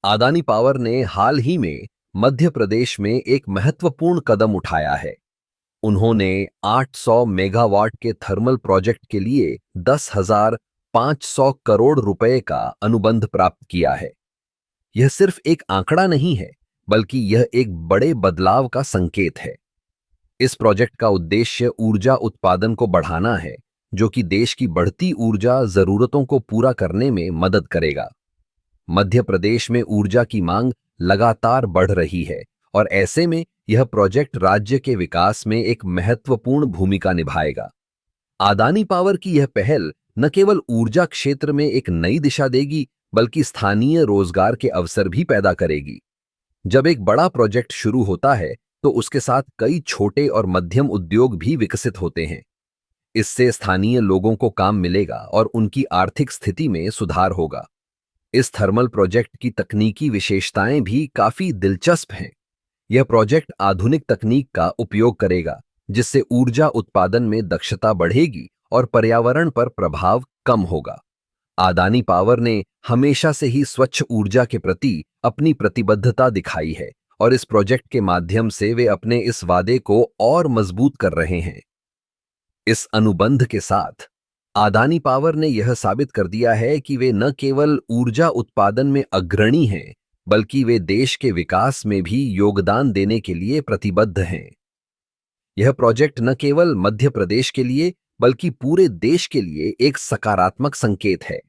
Adani power ने हाल ही में मध्य प्रदेश में एक महत्वपूर्ण कदम उठाया है। उन्होंने 800 मेगावाट के थर्मल प्रोजेक्ट के लिए 10,500 करोड़ रुपए का अनुबंध प्राप्त किया है। यह सिर्फ एक आंकड़ा नहीं है, बल्कि यह एक बड़े बदलाव का संकेत है। इस प्रोजेक्ट का उद्देश्य ऊर्जा उत्पादन को बढ़ाना है, जो कि देश की बढ़ती ऊर्जा जरूरतों को पूरा करने में मदद करेगा। मध्य प्रदेश में ऊर्जा की मांग लगातार बढ़ रही है और ऐसे में यह प्रोजेक्ट राज्य के विकास में एक महत्वपूर्ण भूमिका निभाएगा। अदानी पावर की यह पहल न केवल ऊर्जा क्षेत्र में एक नई दिशा देगी, बल्कि स्थानीय रोजगार के अवसर भी पैदा करेगी। जब एक बड़ा प्रोजेक्ट शुरू होता है, तो उसके साथ कई छोटे और मध्यम उद्योग भी विकसित होते हैं। इससे स्थानीय लोगों को काम मिलेगा और उनकी आर्थिक स्थिति में सुधार होगा। इस थर्मल प्रोजेक्ट की तकनीकी विशेषताएं भी काफी दिलचस्प हैं। यह प्रोजेक्ट आधुनिक तकनीक का उपयोग करेगा, जिससे ऊर्जा उत्पादन में दक्षता बढ़ेगी और पर्यावरण पर प्रभाव कम होगा। अदानी पावर ने हमेशा से ही स्वच्छ ऊर्जा के प्रति अपनी प्रतिबद्धता दिखाई है और इस प्रोजेक्ट के माध्यम से वे अपने इस वादे को और मजबूत कर रहे हैं। इस अनुबंध के साथ अदानी पावर ने यह साबित कर दिया है कि वे न केवल ऊर्जा उत्पादन में अग्रणी हैं, बल्कि वे देश के विकास में भी योगदान देने के लिए प्रतिबद्ध हैं। यह प्रोजेक्ट न केवल मध्य प्रदेश के लिए, बल्कि पूरे देश के लिए एक सकारात्मक संकेत है।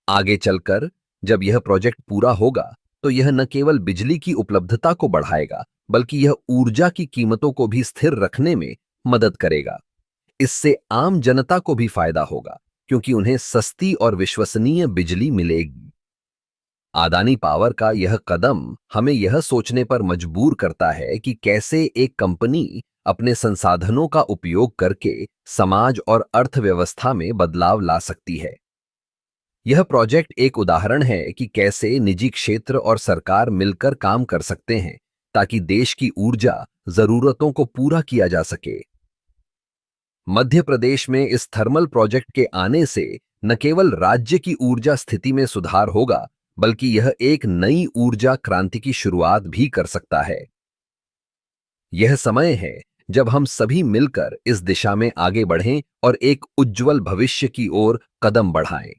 आगे चलकर जब यह प्रोजेक्ट पूरा होगा, तो यह न केवल बिजली की उपलब्धता को बढ़ाएगा, बल्कि यह ऊर्जा की कीमतों को भी स्थिर रखने में मदद करेगा। इससे आम जनता को भी फायदा होगा, क्योंकि उन्हें सस्ती और विश्वसनीय बिजली मिलेगी। अदानी पावर का यह कदम हमें यह सोचने पर मजबूर करता है कि कैसे एक कंपनी अपने संसाधनों का उपयोग करके समाज और अर्थव्यवस्था में बदलाव ला सकती है। यह प्रोजेक्ट एक उदाहरण है कि कैसे निजी क्षेत्र और सरकार मिलकर काम कर सकते हैं, ताकि देश की ऊर्जा जरूरतों को पूरा किया जा सके। मध्य प्रदेश में इस थर्मल प्रोजेक्ट के आने से न केवल राज्य की ऊर्जा स्थिति में सुधार होगा, बल्कि यह एक नई ऊर्जा क्रांति की शुरुआत भी कर सकता है। यह समय है जब हम सभी मिलकर इस दिशा में आगे बढ़ें और एक उज्जवल भविष्य की ओर कदम बढ़ाएं।